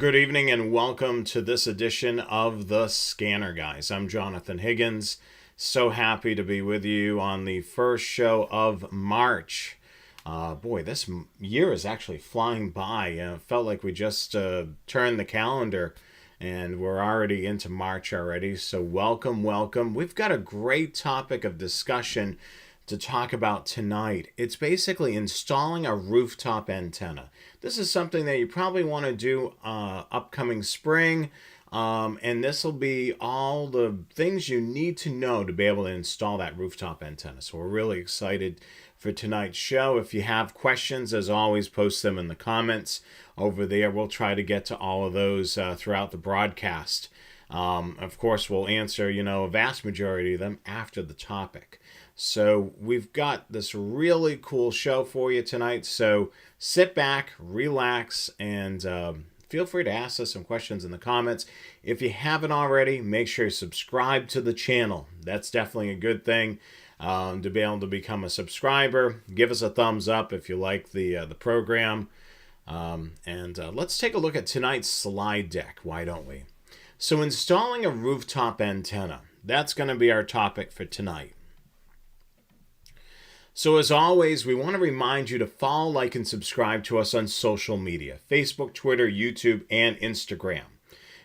Good evening and welcome to this edition of The Scanner Guys. I'm Jonathan Higgins. So happy to be with you on the first show of March. This year is actually flying by. It felt like we just turned the calendar and we're already into March already. So welcome. We've got a great topic of discussion to talk about tonight. It's basically installing a rooftop antenna. This is something that you probably want to do upcoming spring, and this will be all the things you need to know to be able to install that rooftop antenna. So we're really excited for tonight's show. If you have questions, as always, post them in the comments over there. We'll try to get to all of those throughout the broadcast. Of course, we'll answer, a vast majority of them after the topic. So we've got this really cool show for you tonight. So sit back, relax, and feel free to ask us some questions in the comments. If you haven't already, make sure you subscribe to the channel. That's definitely a good thing to be able to become a subscriber. Give us a thumbs up if you like the program. Let's take a look at tonight's slide deck. Why don't we? So installing a rooftop antenna. That's going to be our topic for tonight. So as always, we want to remind you to follow, like, and subscribe to us on social media, Facebook, Twitter, YouTube, and Instagram.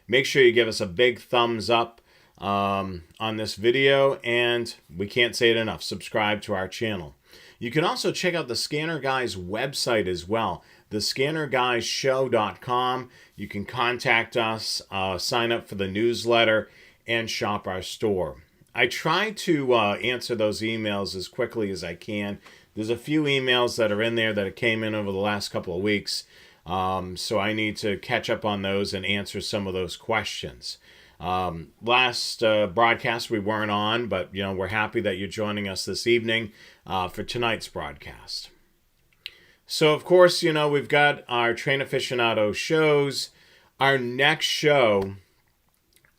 Make sure you give us a big thumbs up on this video, and we can't say it enough, subscribe to our channel. You can also check out the Scanner Guys website as well, thescannerguyshow.com. You can contact us, sign up for the newsletter, and shop our store. I try to answer those emails as quickly as I can. There's a few emails that are in there that came in over the last couple of weeks, so I need to catch up on those and answer some of those questions. Last broadcast we weren't on, but we're happy that you're joining us this evening for tonight's broadcast. So of course, we've got our Train Aficionado shows. Our next show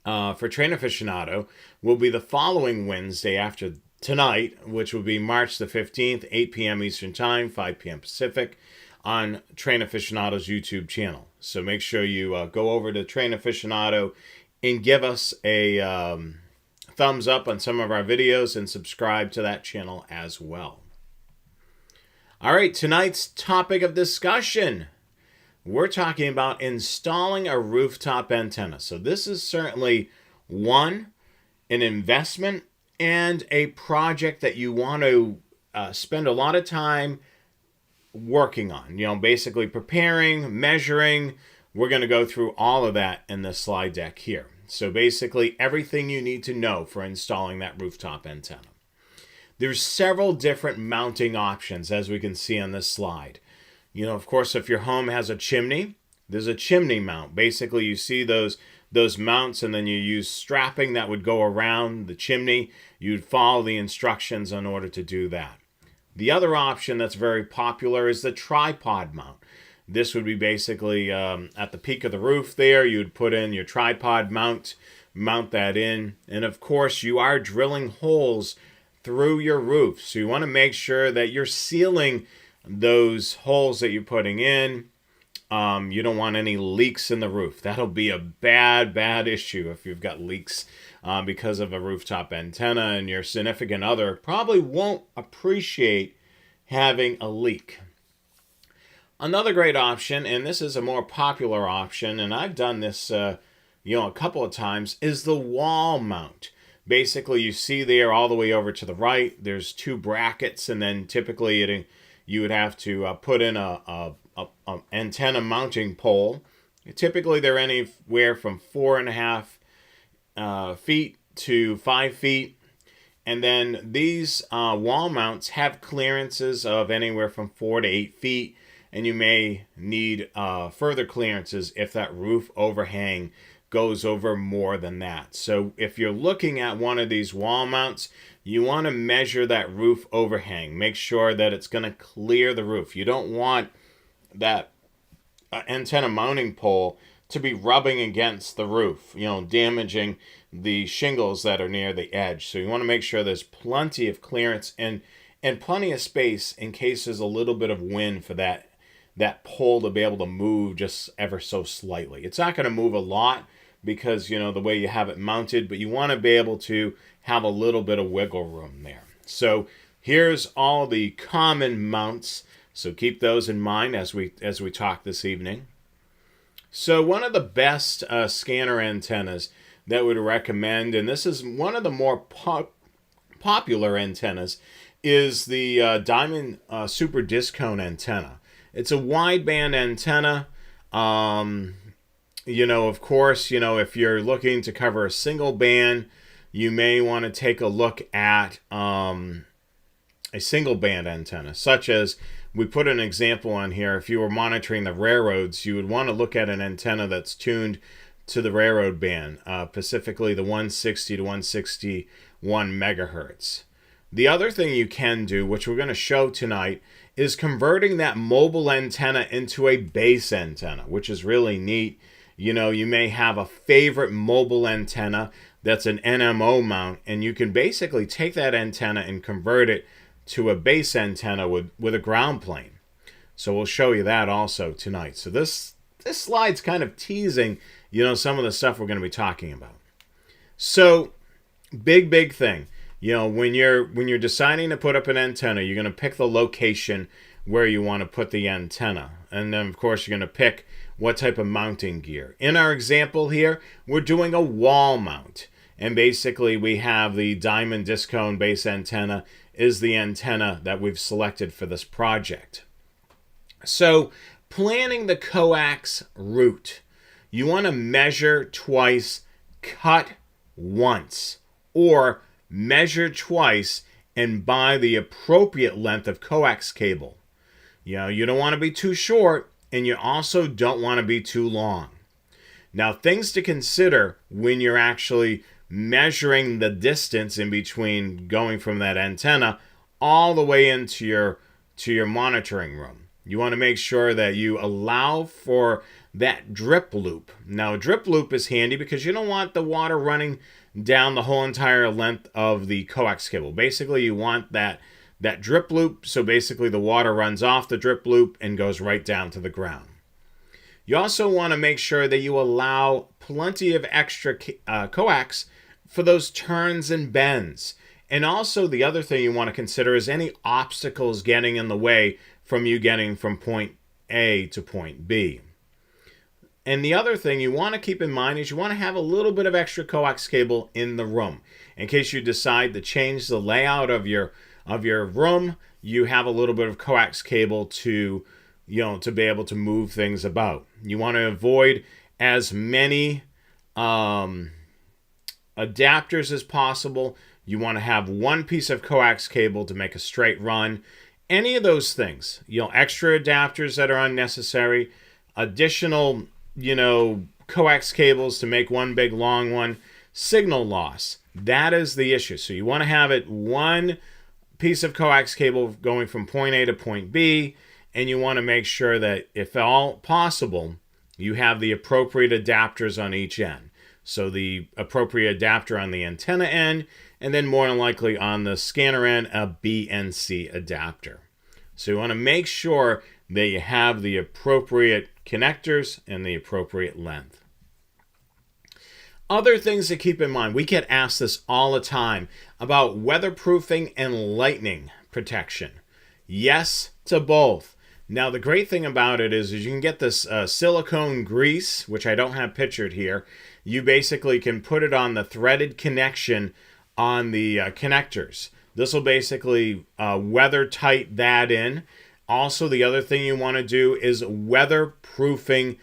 for Train Aficionado will be the following Wednesday after tonight, which will be March the 15th, 8 p.m. Eastern Time, 5 p.m. Pacific, on Train Aficionado's YouTube channel. So make sure you go over to Train Aficionado and give us a thumbs up on some of our videos and subscribe to that channel as well. All right, tonight's topic of discussion. We're talking about installing a rooftop antenna. So this is certainly an investment and a project that you want to spend a lot of time working on. Basically preparing, measuring. We're going to go through all of that in this slide deck here. So basically everything you need to know for installing that rooftop antenna. There's several different mounting options, as we can see on this slide. Of course, if your home has a chimney, there's a chimney mount. Basically, you see those mounts, and then you use strapping that would go around the chimney. You'd follow the instructions in order to do that. The other option that's very popular is the tripod mount. This would be basically at the peak of the roof there. You'd put in your tripod mount that in. And of course, you are drilling holes through your roof. So you want to make sure that you're sealing those holes that you're putting in. You don't want any leaks in the roof. That'll be a bad issue if you've got leaks because of a rooftop antenna, and your significant other probably won't appreciate having a leak. Another great option, and this is a more popular option, and I've done this a couple of times, is the wall mount. Basically, you see there all the way over to the right, there's two brackets, and then typically you would have to put in a antenna mounting pole. Typically, they're anywhere from 4.5 feet to 5 feet. And then these wall mounts have clearances of anywhere from 4 to 8 feet. And you may need further clearances if that roof overhang goes over more than that. So if you're looking at one of these wall mounts, you want to measure that roof overhang. Make sure that it's going to clear the roof. You don't want that antenna mounting pole to be rubbing against the roof, damaging the shingles that are near the edge. So you want to make sure there's plenty of clearance and plenty of space in case there's a little bit of wind for that that pole to be able to move just ever so slightly. It's not going to move a lot because, you know, the way you have it mounted, but you want to be able to have a little bit of wiggle room there. So here's all the common mounts. So keep those in mind as we talk this evening. So one of the best scanner antennas that would recommend, and this is one of the more popular antennas, is the Diamond Super Discone antenna. It's a wideband antenna. You know, of course, you know, if you're looking to cover a single band, you may want to take a look at a single band antenna, such as we put an example on here. If you were monitoring the railroads, you would want to look at an antenna that's tuned to the railroad band, specifically the 160 to 161 megahertz. The other thing you can do, which we're going to show tonight, is converting that mobile antenna into a base antenna, which is really neat. You know, you may have a favorite mobile antenna that's an NMO mount, and you can basically take that antenna and convert it to a base antenna with a ground plane. So we'll show you that also tonight. So this slide's kind of teasing, you know, some of the stuff we're going to be talking about. So big thing. You know, when you're deciding to put up an antenna, you're going to pick the location where you want to put the antenna. And then, of course, you're going to pick what type of mounting gear. In our example here, we're doing a wall mount. And basically, we have the Diamond Discone base antenna is the antenna that we've selected for this project. So, planning the coax route. You want to measure twice, cut once, or measure twice and buy the appropriate length of coax cable. You know, you don't want to be too short, and you also don't want to be too long. Now, things to consider when you're actually measuring the distance in between going from that antenna all the way into your monitoring room. You want to make sure that you allow for that drip loop. Now, a drip loop is handy because you don't want the water running down the whole entire length of the coax cable. Basically, you want that drip loop, so basically the water runs off the drip loop and goes right down to the ground. You also want to make sure that you allow plenty of extra coax for those turns and bends. And also the other thing you want to consider is any obstacles getting in the way from you getting from point A to point B. And the other thing you want to keep in mind is you want to have a little bit of extra coax cable in the room. In case you decide to change the layout of your room, you have a little bit of coax cable to be able to move things about. You want to avoid as many adapters as possible. You want to have one piece of coax cable to make a straight run. Any of those things, extra adapters that are unnecessary, additional, coax cables to make one big long one, signal loss. That is the issue. So you want to have it one piece of coax cable going from point A to point B, and you want to make sure that, if at all possible, you have the appropriate adapters on each end. So the appropriate adapter on the antenna end, and then more than likely on the scanner end, a BNC adapter. So you want to make sure that you have the appropriate connectors and the appropriate length. Other things to keep in mind, we get asked this all the time about weatherproofing and lightning protection. Yes to both. Now, the great thing about it is you can get this silicone grease, which I don't have pictured here. You basically can put it on the threaded connection on the connectors. This will basically weather tight that in. Also, the other thing you want to do is weatherproofing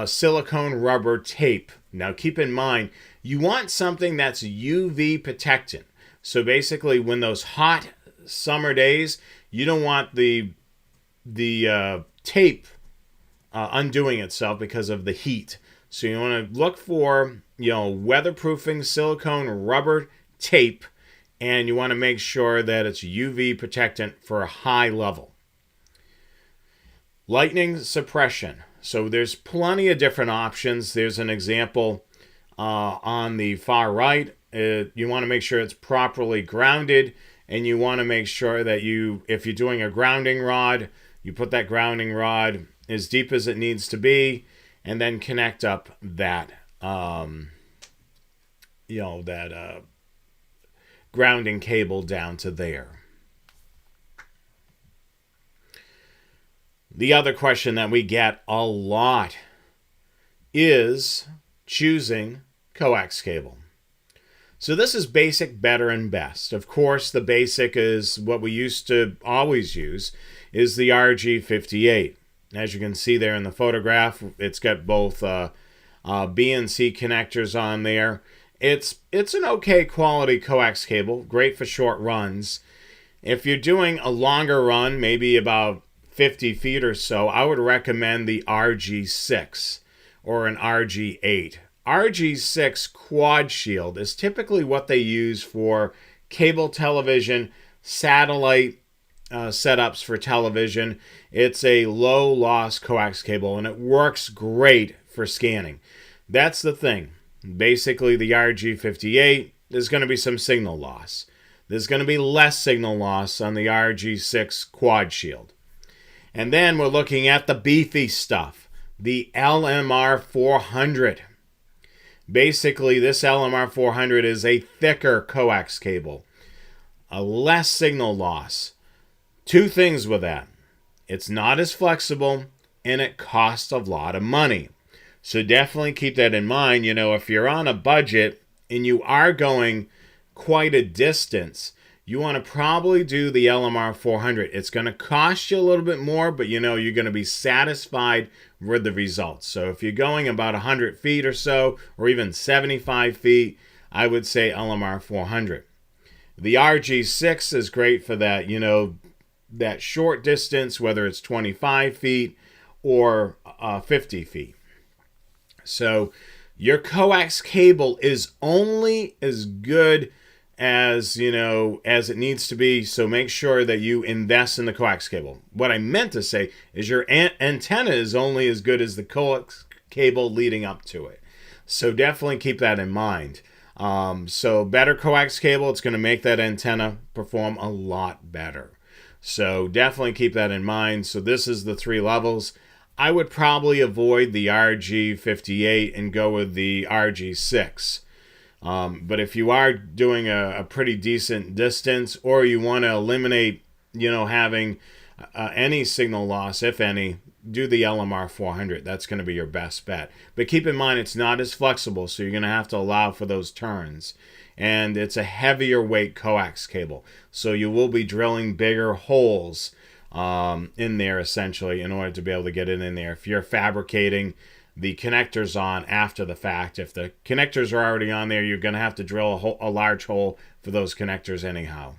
silicone rubber tape. Now, keep in mind, you want something that's UV protectant. So basically, when those hot summer days, you don't want the tape undoing itself because of the heat. So you want to look for, weatherproofing silicone rubber tape, and you want to make sure that it's UV protectant for a high level. Lightning suppression. So there's plenty of different options. There's an example on the far right. You want to make sure it's properly grounded, and you want to make sure that if you're doing a grounding rod, you put that grounding rod as deep as it needs to be, and then connect up that, grounding cable down to there. The other question that we get a lot is choosing coax cable. So this is basic, better, and best. Of course, the basic is what we used to always use, is the RG58. As you can see there in the photograph, it's got both B and C connectors on there. It's an okay quality coax cable, great for short runs. If you're doing a longer run, maybe about 50 feet or so, I would recommend the RG6 or an RG8. RG6 quad shield is typically what they use for cable television, satellite setups for television. It's a low loss coax cable and it works great for scanning. That's the thing. Basically, the RG58, there's going to be some signal loss. There's going to be less signal loss on the RG6 quad shield. And then we're looking at the beefy stuff, the LMR 400. Basically, this LMR 400 is a thicker coax cable, a less signal loss. Two things with that. It's not as flexible, and it costs a lot of money. So definitely keep that in mind. If you're on a budget and you are going quite a distance, you want to probably do the LMR 400. It's going to cost you a little bit more, but you're going to be satisfied with the results. So if you're going about 100 feet or so, or even 75 feet, I would say LMR 400. The RG6 is great for that, that short distance, whether it's 25 feet or 50 feet. So your coax cable is only as good as it needs to be, so make sure that you invest in the coax cable. What I meant to say is your antenna is only as good as the coax cable leading up to it. So definitely keep that in mind. So better coax cable, it's going to make that antenna perform a lot better. So definitely keep that in mind. So this is the 3 levels. I would probably avoid the RG58 and go with the RG6. But if you are doing a pretty decent distance, or you want to eliminate, having any signal loss, if any, do the LMR 400. That's going to be your best bet. But keep in mind, it's not as flexible, so you're going to have to allow for those turns. And it's a heavier weight coax cable, so you will be drilling bigger holes in there, essentially, in order to be able to get it in there. If you're fabricating the connectors on after the fact, if the connectors are already on there, you're going to have to drill a large hole for those connectors anyhow.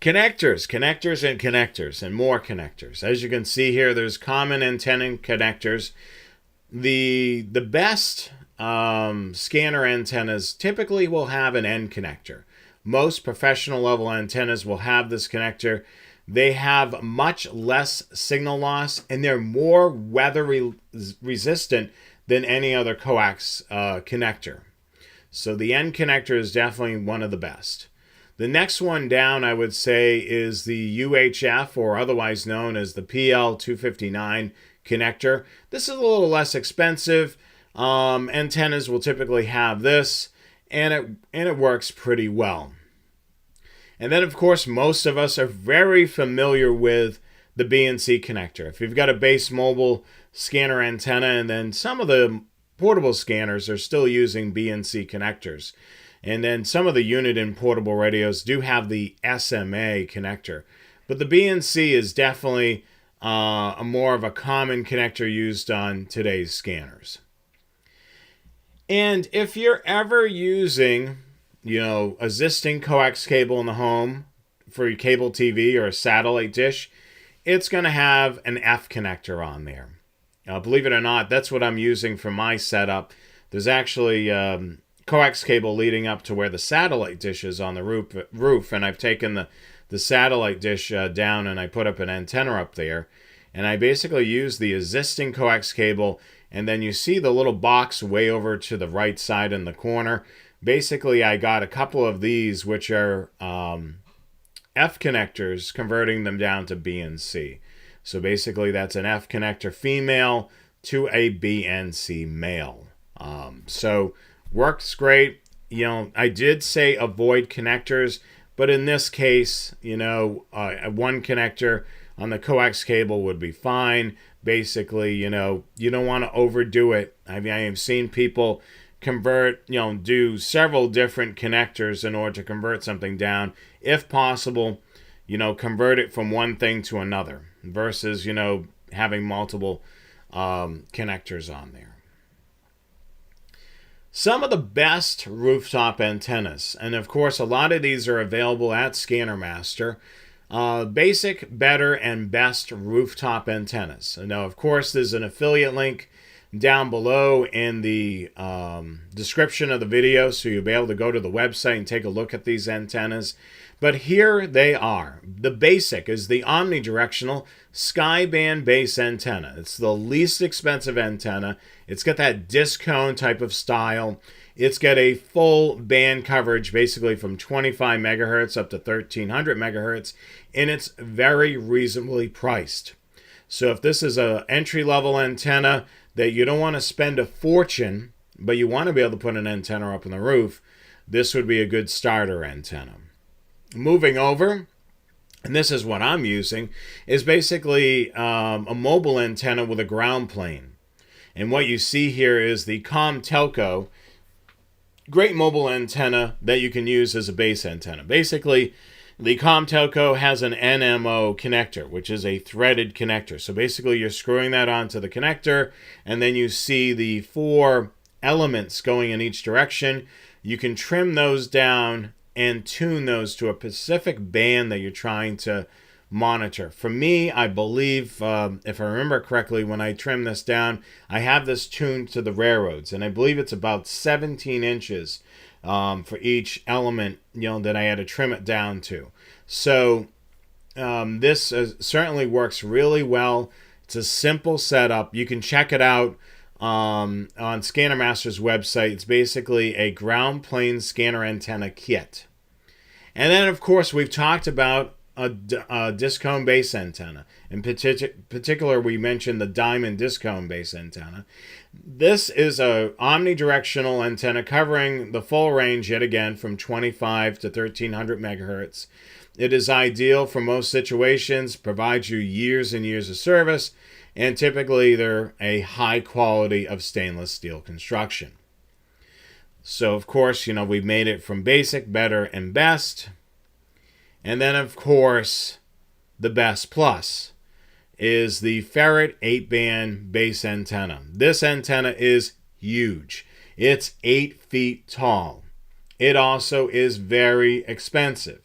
Connectors, and more connectors. As you can see here, there's common antenna connectors. The best scanner antennas typically will have an end connector. Most professional level antennas will have this connector. They have much less signal loss, and they're more weather resistant than any other coax connector. So the end connector is definitely one of the best. The next one down, I would say, is the UHF, or otherwise known as the PL259 connector. This is a little less expensive. Antennas will typically have this, and it works pretty well. And then, of course, most of us are very familiar with the B and C connector. If you've got a base mobile scanner antenna, and then some of the portable scanners are still using B and C connectors. And then some of the unit and portable radios do have the SMA connector. But the B and C is definitely a more of a common connector used on today's scanners. And if you're ever using, existing coax cable in the home for your cable TV or a satellite dish, it's going to have an F connector on there. Believe it or not, that's what I'm using for my setup. There's actually coax cable leading up to where the satellite dish is on the roof, and I've taken the satellite dish down and I put up an antenna up there, and I basically use the existing coax cable, and then you see the little box way over to the right side in the corner. Basically, I got a couple of these, which are F connectors, converting them down to B and C. So basically that's an F connector female to a B and C male. So works great. I did say avoid connectors, but in this case, one connector on the coax cable would be fine. Basically, you don't want to overdo it. I mean, I have seen people convert, do several different connectors in order to convert something down. If possible, convert it from one thing to another versus, having multiple connectors on there. Some of the best rooftop antennas, and of course a lot of these are available at Scanner Master, basic, better, and best rooftop antennas. Now, of course, there's an affiliate link down below in the description of the video, so you'll be able to go to the website and take a look at these antennas. But here they are. The basic is the omnidirectional skyband base antenna. It's the least expensive antenna. It's got that disc cone type of style. It's got a full band coverage, basically from 25 megahertz up to 1300 megahertz, and it's very reasonably priced. So if this is an entry-level antenna that you don't want to spend a fortune, but you want to be able to put an antenna up on the roof, this would be a good starter antenna. Moving over, and this is what I'm using, is basically a mobile antenna with a ground plane. And what you see here is the Telco, great mobile antenna that you can use as a base antenna. Basically, the Telco has an NMO connector, which is a threaded connector. So basically, you're screwing that onto the connector, and then you see the 4 elements going in each direction. You can trim those down and tune those to a specific band that you're trying to monitor. For me, I believe, if I remember correctly, when I trim this down, I have this tuned to the railroads, and I believe it's about 17 inches for each element, that I had to trim it down to. So this certainly works really well. It's a simple setup. You can check it out on Scanner Master's website. It's basically a ground plane scanner antenna kit. And then, of course, we've talked about a disc cone base antenna. In particular, we mentioned the diamond disc cone base antenna. This is a omnidirectional antenna covering the full range, yet again, from 25 to 1300 megahertz. It is ideal for most situations, provides you years and years of service, and typically they're a high quality of stainless steel construction. So, of course, we've made it from basic, better, and best. And then, of course, the best plus is the ferret 8-band base antenna. This antenna is huge. It's 8 feet tall. It also is very expensive,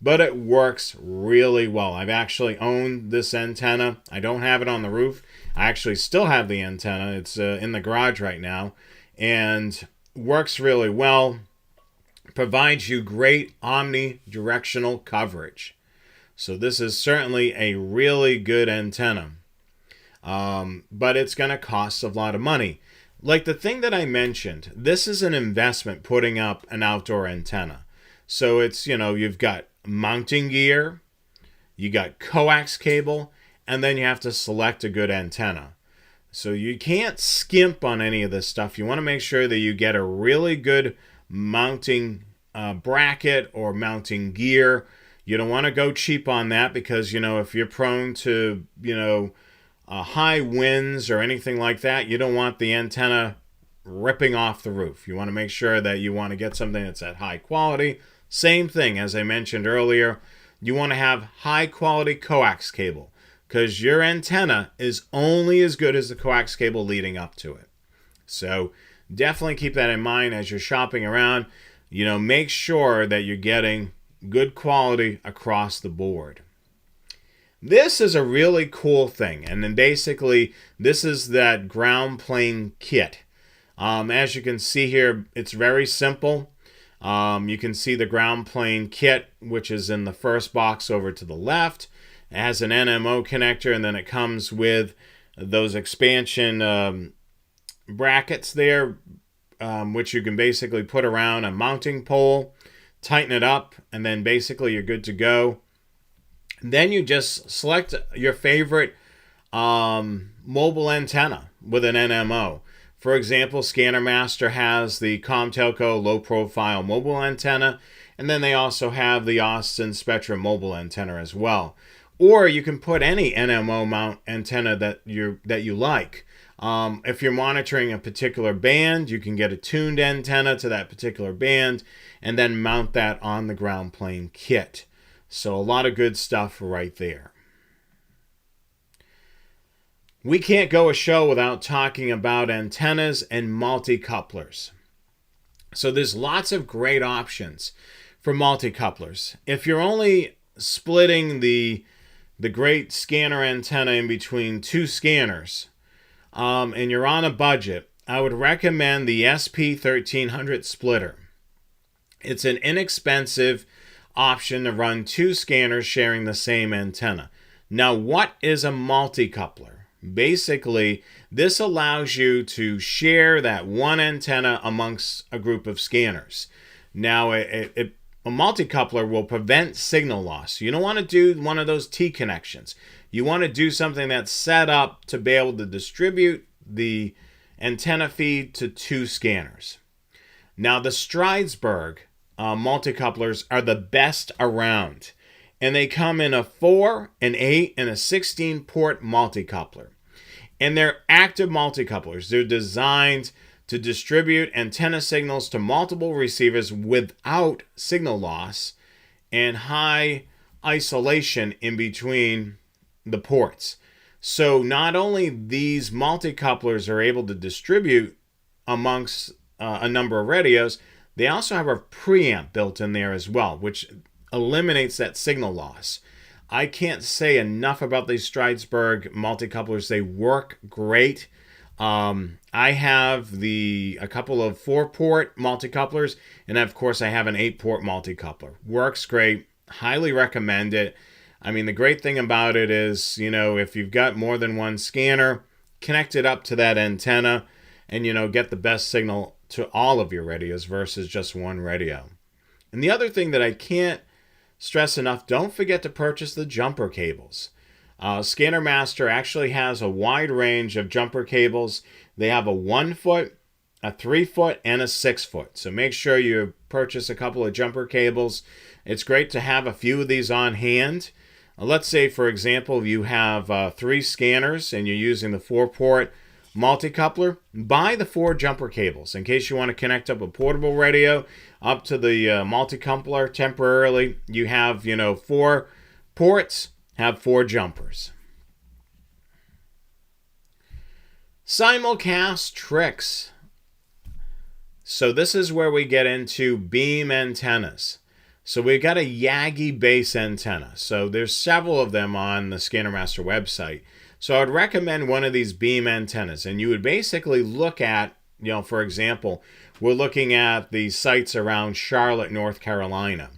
but it works really well. I've actually owned this antenna. I don't have it on the roof. I actually still have the antenna. It's in the garage right now, and works really well. Provides you great omnidirectional coverage. So this is certainly a really good antenna. But it's going to cost a lot of money. Like the thing that I mentioned, this is an investment putting up an outdoor antenna. So it's, you've got mounting gear, you got coax cable, and then you have to select a good antenna. So you can't skimp on any of this stuff. You want to make sure that you get a really good mounting bracket or mounting gear. You don't want to go cheap on that because, if you're prone to, high winds or anything like that, you don't want the antenna ripping off the roof. You want to make sure that you want to get something that's at high quality. Same thing, as I mentioned earlier, you want to have high quality coax cable because your antenna is only as good as the coax cable leading up to it. So definitely keep that in mind as you're shopping around. Make sure that you're getting good quality across the board. This is a really cool thing, and then basically this is that ground plane kit. As you can see here, it's very simple. You can see the ground plane kit, which is in the first box over to the left. It has an NMO connector, and then it comes with those expansion brackets there, which you can basically put around a mounting pole, tighten it up, and then basically you're good to go. Then you just select your favorite mobile antenna with an NMO. For example, Scanner Master has the Comtelco low profile mobile antenna, and then they also have the Austin Spectrum mobile antenna as well. Or you can put any NMO mount antenna that you like. If you're monitoring a particular band, you can get a tuned antenna to that particular band and then mount that on the ground plane kit. So a lot of good stuff right there. We can't go a show without talking about antennas and multi-couplers. So there's lots of great options for multi-couplers. If you're only splitting the great scanner antenna in between two scanners, and you're on a budget, I would recommend the SP1300 splitter. It's an inexpensive option to run two scanners sharing the same antenna. Now, what is a multi-coupler? Basically, this allows you to share that one antenna amongst a group of scanners. Now, a multi-coupler will prevent signal loss. You don't want to do one of those T connections. You want to do something that's set up to be able to distribute the antenna feed to two scanners. Now, the Stridesburg multi-couplers are the best around, and they come in a 4, an 8, and a 16 port multi-coupler. And they're active multi-couplers. They're designed to distribute antenna signals to multiple receivers without signal loss and high isolation in between the ports. So not only these multi-couplers are able to distribute amongst a number of radios, they also have a preamp built in there as well, which eliminates that signal loss. I can't say enough about these Stridesburg multi-couplers. They work great. I have a couple of 4-port multi-couplers, and of course I have an 8-port multi-coupler. Works great. Highly recommend it. I mean, the great thing about it is, if you've got more than one scanner, connect it up to that antenna and, get the best signal to all of your radios versus just one radio. And the other thing that I can't stress enough, don't forget to purchase the jumper cables. Scanner Master actually has a wide range of jumper cables. They have a 1-foot, a 3-foot, and a 6-foot. So make sure you purchase a couple of jumper cables. It's great to have a few of these on hand. Let's say, for example, you have 3 scanners and you're using the 4-port multi-coupler. Buy the 4 jumper cables in case you want to connect up a portable radio up to the multi-coupler temporarily. You have, 4 ports, have 4 jumpers. Simulcast tricks. So this is where we get into beam antennas. So we've got a Yagi base antenna. So there's several of them on the Scanner Master website. So I'd recommend one of these beam antennas. And you would basically look at, for example, we're looking at the sites around Charlotte, North Carolina.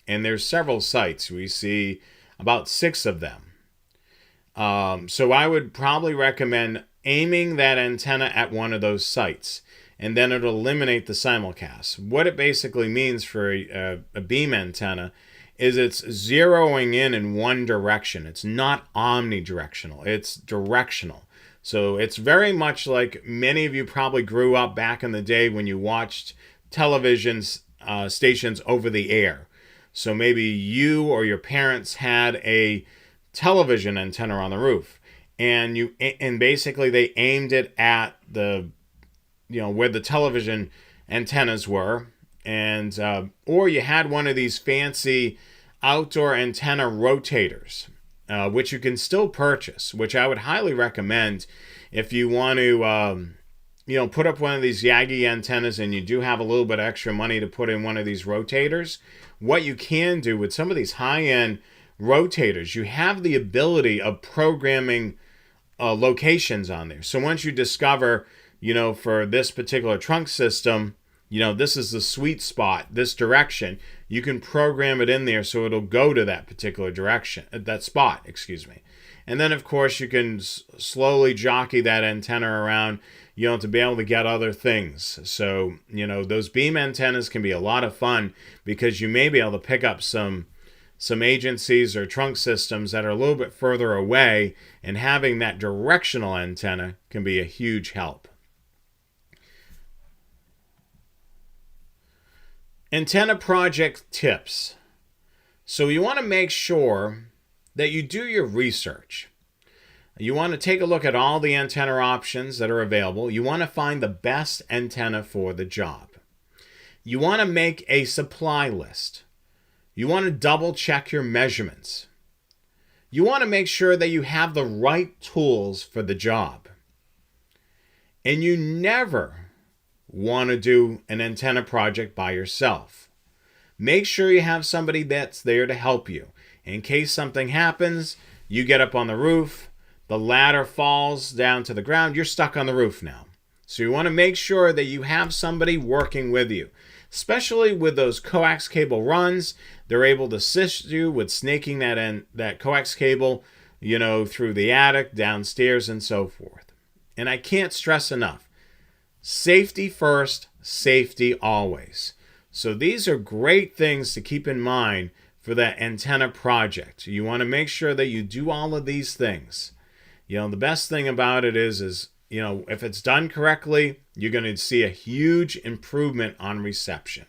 And there's several sites. We see about 6 of them. So I would probably recommend aiming that antenna at one of those sites. And then it'll eliminate the simulcast. What it basically means for a beam antenna is it's zeroing in one direction. It's not omnidirectional. It's directional. So it's very much like many of you probably grew up back in the day when you watched television stations over the air. So maybe you or your parents had a television antenna on the roof, and basically they aimed it at the where the television antennas were, and or you had one of these fancy outdoor antenna rotators, which you can still purchase, which I would highly recommend if you want to put up one of these Yagi antennas and you do have a little bit of extra money to put in one of these rotators. What you can do with some of these high-end rotators, you have the ability of programming locations on there. So once you discover, for this particular trunk system, this is the sweet spot, this direction, you can program it in there so it'll go to that particular direction, that spot, excuse me. And then, of course, you can slowly jockey that antenna around, to be able to get other things. So, those beam antennas can be a lot of fun because you may be able to pick up some some agencies or trunk systems that are a little bit further away, and having that directional antenna can be a huge help. Antenna project tips. So you want to make sure that you do your research. You want to take a look at all the antenna options that are available. You want to find the best antenna for the job. You want to make a supply list. You want to double check your measurements. You want to make sure that you have the right tools for the job. And you never want to do an antenna project by yourself. Make sure you have somebody that's there to help you. In case something happens, you get up on the roof, the ladder falls down to the ground, you're stuck on the roof now. So you want to make sure that you have somebody working with you. Especially with those coax cable runs, they're able to assist you with snaking that coax cable, through the attic, downstairs, and so forth. And I can't stress enough, safety first, safety always. So these are great things to keep in mind for that antenna project. You want to make sure that you do all of these things. The best thing about it is if it's done correctly, you're going to see a huge improvement on reception.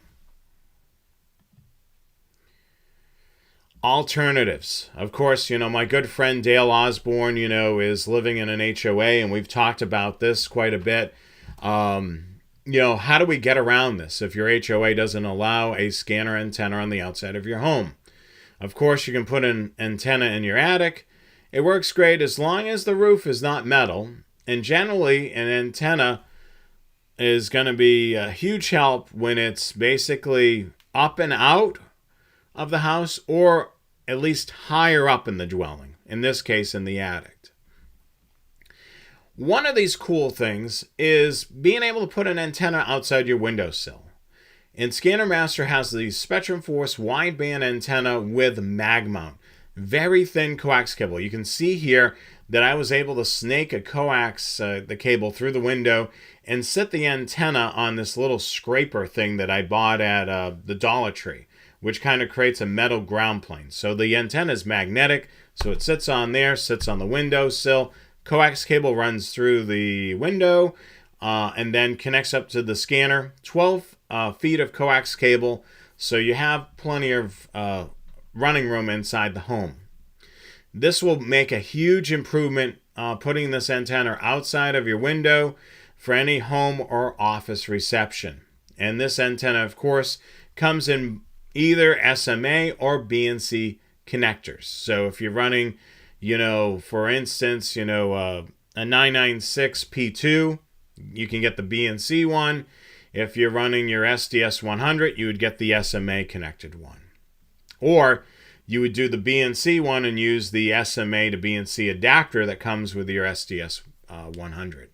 Alternatives. Of course, my good friend Dale Osborne, is living in an HOA, and we've talked about this quite a bit. How do we get around this if your HOA doesn't allow a scanner antenna on the outside of your home? Of course, you can put an antenna in your attic. It works great as long as the roof is not metal. And generally, an antenna is going to be a huge help when it's basically up and out of the house, or at least higher up in the dwelling, in this case in the attic. One of these cool things is being able to put an antenna outside your windowsill. And Scanner Master has the Spectrum Force wideband antenna with mag mount. Very thin coax cable. You can see here that I was able to snake a coax, the cable, through the window and sit the antenna on this little scraper thing that I bought at the Dollar Tree, which kind of creates a metal ground plane. So the antenna is magnetic, so it sits on there, sits on the windowsill. Coax cable runs through the window and then connects up to the scanner. 12 feet of coax cable, so you have plenty of running room inside the home. This will make a huge improvement putting this antenna outside of your window for any home or office reception. And this antenna, of course, comes in either SMA or BNC connectors. So if you're running, for instance, a 996P2, you can get the BNC one. If you're running your SDS 100, you would get the SMA connected one. Or you would do the BNC one and use the SMA to BNC adapter that comes with your SDS 100.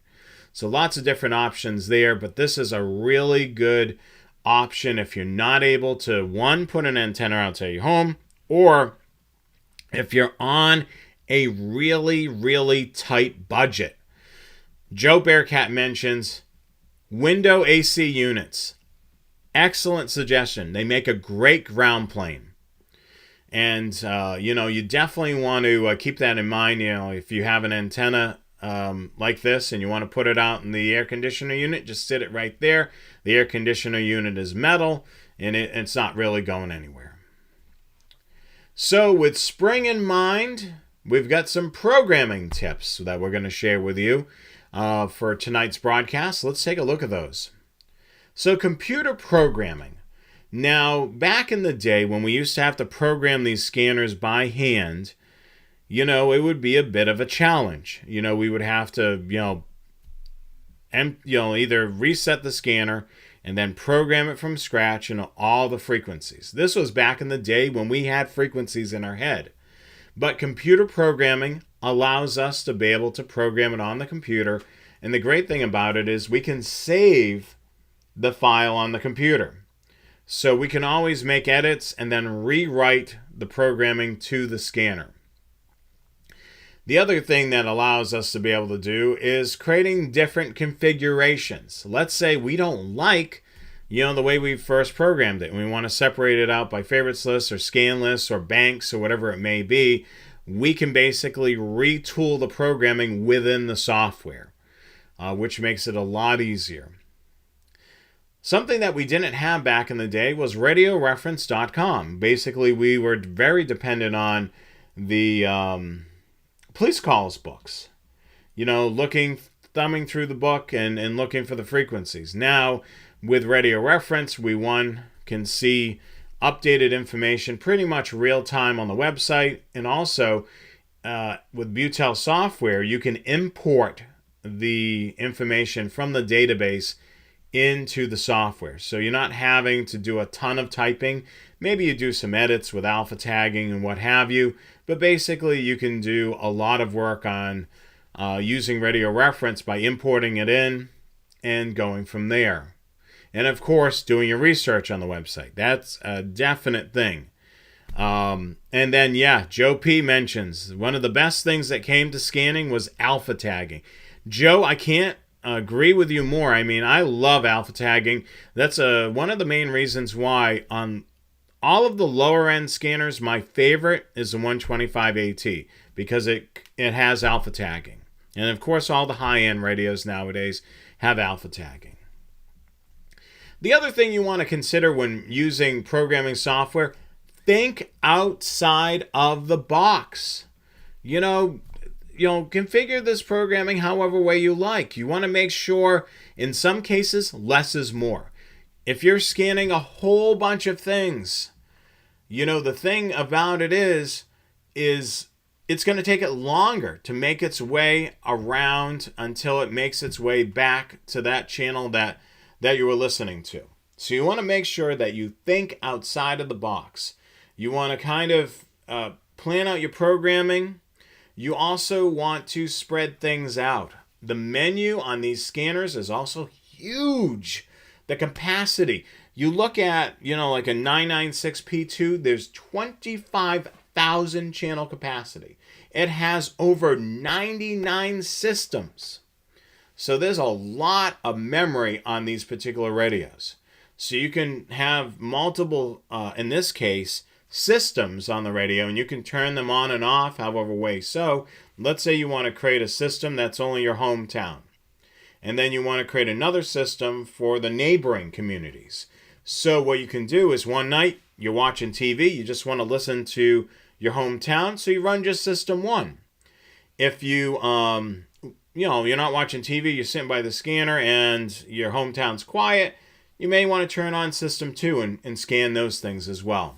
So lots of different options there, but this is a really good option if you're not able to, one, put an antenna outside your home, or if you're on a really, really tight budget. Joe Bearcat mentions window AC units. Excellent suggestion. They make a great ground plane. And, you definitely want to keep that in mind. If you have an antenna like this and you want to put it out in the air conditioner unit, just sit it right there. The air conditioner unit is metal, and it's not really going anywhere. So with spring in mind, we've got some programming tips that we're going to share with you for tonight's broadcast. Let's take a look at those. So computer programming. Now, back in the day when we used to have to program these scanners by hand, it would be a bit of a challenge. We would have to, either reset the scanner and then program it from scratch and all the frequencies. This was back in the day when we had frequencies in our head. But computer programming allows us to be able to program it on the computer. And the great thing about it is we can save the file on the computer. So we can always make edits and then rewrite the programming to the scanner. The other thing that allows us to be able to do is creating different configurations. Let's say we don't like the way we first programmed it. And we want to separate it out by favorites lists or scan lists or banks or whatever it may be. We can basically retool the programming within the software, which makes it a lot easier. Something that we didn't have back in the day was radioreference.com. Basically, we were very dependent on the police calls books. Thumbing through the book and looking for the frequencies. Now, with Radio Reference, we can see updated information pretty much real time on the website. And also, with Butel software, you can import the information from the database into the software. So you're not having to do a ton of typing. Maybe you do some edits with alpha tagging and what have you. But basically, you can do a lot of work on using Radio Reference by importing it in and going from there. And of course, doing your research on the website. That's a definite thing. And then, Joe P. mentions one of the best things that came to scanning was alpha tagging. Joe, I can't agree with you more. I mean, I love alpha tagging. That's one of the main reasons why on all of the lower end scanners, my favorite is the 125 AT because it has alpha tagging. And of course, all the high end radios nowadays have alpha tagging. The other thing you want to consider when using programming software, think outside of the box. Configure this programming however way you like. You want to make sure, in some cases, less is more. If you're scanning a whole bunch of things, the thing about it is it's going to take it longer to make its way around until it makes its way back to that channel that you were listening to. So you want to make sure that you think outside of the box. You want to kind of plan out your programming. You also want to spread things out. The menu on these scanners is also huge. The capacity. You look at, like a 996P2, there's 25,000 channel capacity. It has over 99 systems. So there's a lot of memory on these particular radios. So you can have multiple, in this case, systems on the radio, and you can turn them on and off however way. So let's say you want to create a system that's only your hometown. And then you want to create another system for the neighboring communities. So what you can do is one night you're watching TV, you just want to listen to your hometown, so you run just system 1. If you, you're not watching TV, you're sitting by the scanner and your hometown's quiet, you may want to turn on system 2 and scan those things as well.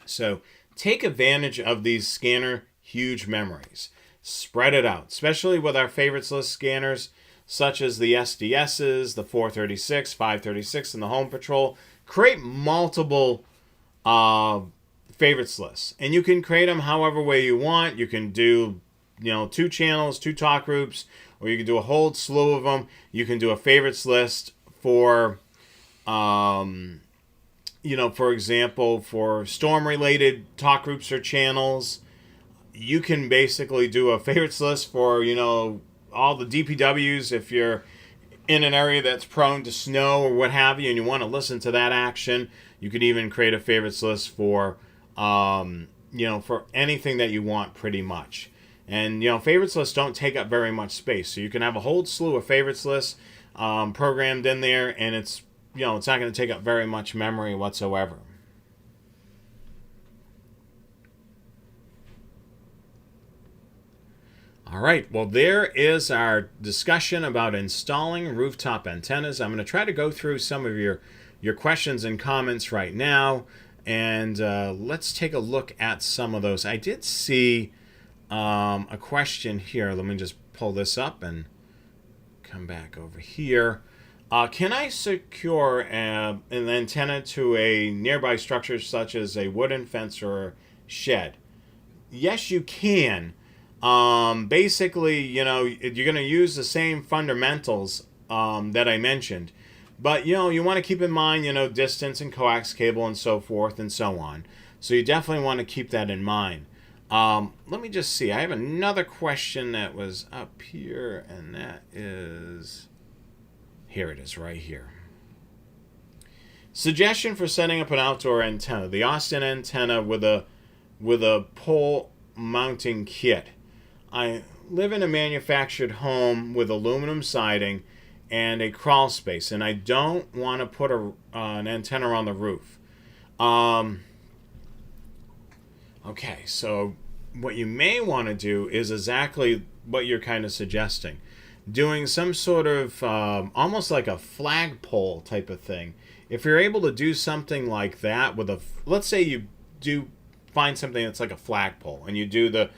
So take advantage of these scanner huge memories. Spread it out, especially with our favorites list scanners, such as the SDSs, the 436, 536, and the Home Patrol. Create multiple favorites lists. And you can create them however way you want. You can do 2 channels, 2 talk groups, or you can do a whole slew of them. You can do a favorites list for for example, for storm-related talk groups or channels. You can basically do a favorites list for, all the DPWs if you're in an area that's prone to snow or what have you, and you want to listen to that action. You could even create a favorites list for, for anything that you want pretty much. And, favorites lists don't take up very much space. So you can have a whole slew of favorites lists programmed in there, and it's not going to take up very much memory whatsoever. All right, well, there is our discussion about installing rooftop antennas. I'm going to try to go through some of your questions and comments right now, and let's take a look at some of those. I did see a question here. Let me just pull this up and come back over here. Can I secure an antenna to a nearby structure such as a wooden fence or shed? Yes, you can. Basically, you're going to use the same fundamentals that I mentioned. But, you want to keep in mind, distance and coax cable and so forth and so on. So you definitely want to keep that in mind. Let me just see. I have another question that was up here, and that is... Here it is right here. Suggestion for setting up an outdoor antenna: the Austin antenna with a pole mounting kit. I live in a manufactured home with aluminum siding and a crawl space, and I don't want to put an antenna on the roof. Okay, so what you may want to do is exactly what you're kind of suggesting. Doing some sort of almost like a flagpole type of thing. If you're able to do something like that with let's say you do find something that's like a flagpole and you do the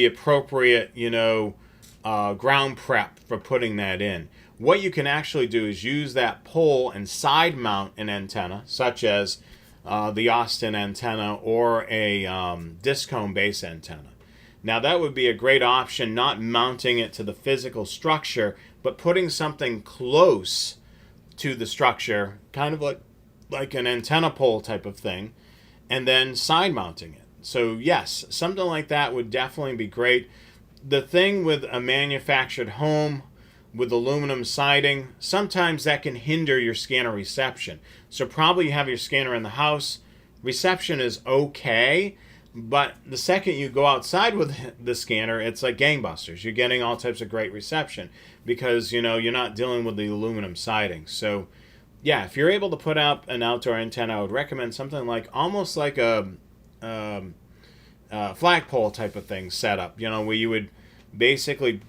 appropriate, ground prep for putting that in. What you can actually do is use that pole and side mount an antenna, such as the Austin antenna or a disc cone base antenna. Now that would be a great option, not mounting it to the physical structure, but putting something close to the structure, kind of like an antenna pole type of thing, and then side mounting it. So yes, something like that would definitely be great. The thing with a manufactured home with aluminum siding, sometimes that can hinder your scanner reception. So probably you have your scanner in the house, reception is okay, but the second you go outside with the scanner, it's like gangbusters. You're getting all types of great reception because, you're not dealing with the aluminum siding. So yeah, if you're able to put up an outdoor antenna, I would recommend something like almost like a flagpole type of thing set up, where you would basically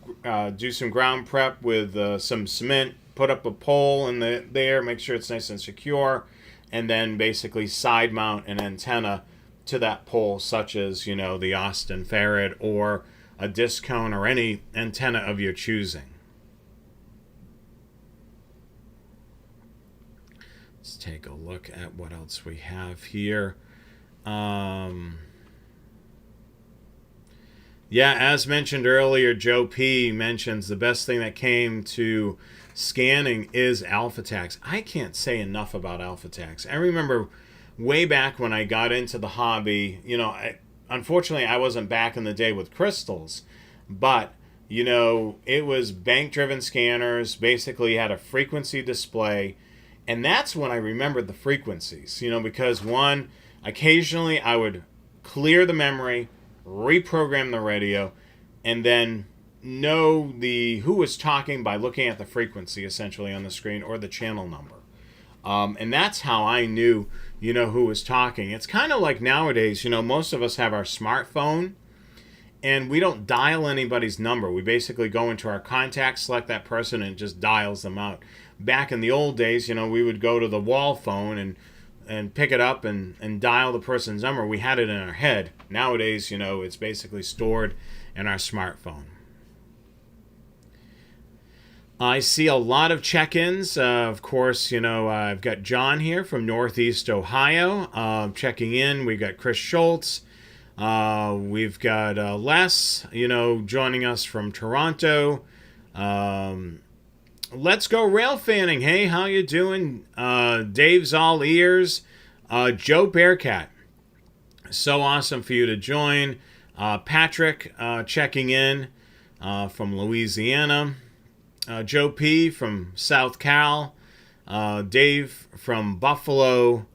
do some ground prep with some cement, put up a pole in there, make sure it's nice and secure, and then basically side mount an antenna to that pole, such as, the Austin Ferret or a disc cone or any antenna of your choosing. Let's take a look at what else we have here. Yeah, as mentioned earlier, Joe P. mentions the best thing that came to scanning is AlphaTax. I can't say enough about AlphaTax. I remember way back when I got into the hobby, unfortunately I wasn't back in the day with crystals, but, it was bank-driven scanners, basically had a frequency display, and that's when I remembered the frequencies, because one, occasionally I would clear the memory, reprogram the radio, and then know who was talking by looking at the frequency essentially on the screen or the channel number. And that's how I knew, who was talking. It's kind of like nowadays, most of us have our smartphone and we don't dial anybody's number. We basically go into our contacts, select that person, and it just dials them out. Back in the old days, we would go to the wall phone and pick it up and dial the person's number. We had it in our head. Nowadays, it's basically stored in our smartphone. I see a lot of check-ins. Of course, I've got John here from Northeast Ohio checking in. We've got Chris Schultz. We've got Les, joining us from Toronto. Let's go rail fanning. Hey, how you doing? Dave's all ears. Joe Bearcat. So awesome for you to join. Patrick checking in from Louisiana. Joe P. from South Cal, Dave from Buffalo,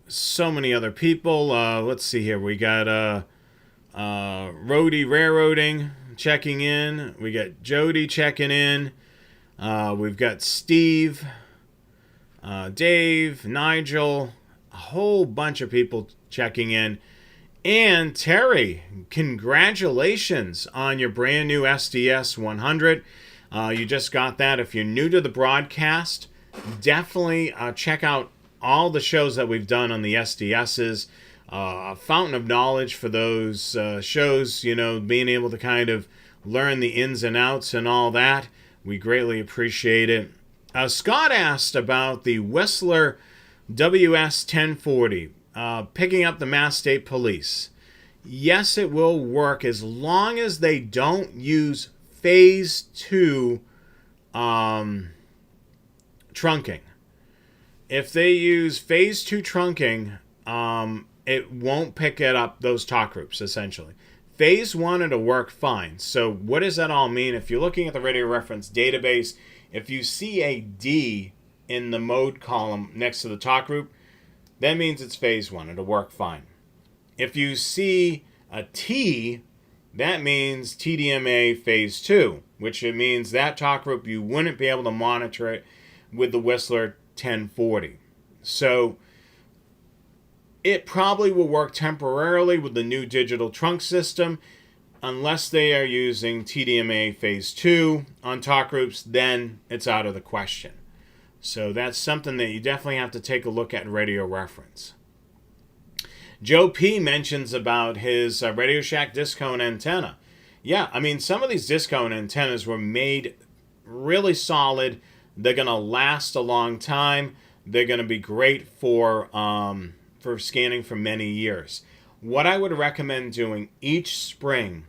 so many other people. Let's see here. We got Roadie Railroading checking in. We got Jody checking in. We've got Steve, Dave, Nigel, a whole bunch of people checking in. And Terry, congratulations on your brand new SDS 100. You just got that. If you're new to the broadcast, definitely check out all the shows that we've done on the SDSs. A fountain of knowledge for those shows, being able to kind of learn the ins and outs and all that. We greatly appreciate it. Scott asked about the Whistler WS 1040. Picking up the Mass State Police. Yes, it will work as long as they don't use phase 2 trunking. If they use phase 2 trunking, it won't pick it up those talk groups, essentially. Phase 1, it'll work fine. So what does that all mean? If you're looking at the radio reference database, if you see a D in the mode column next to the talk group, that means it's phase 1. It'll work fine. If you see a T, that means TDMA phase 2, which it means that talk group, you wouldn't be able to monitor it with the Whistler 1040. So it probably will work temporarily with the new digital trunk system. Unless they are using TDMA phase 2 on talk groups, then it's out of the question. So that's something that you definitely have to take a look at in Radio Reference. Joe P. mentions about his Radio Shack discone antenna. Yeah, I mean, some of these discone antennas were made really solid. They're going to last a long time. They're going to be great for scanning for many years. What I would recommend doing each spring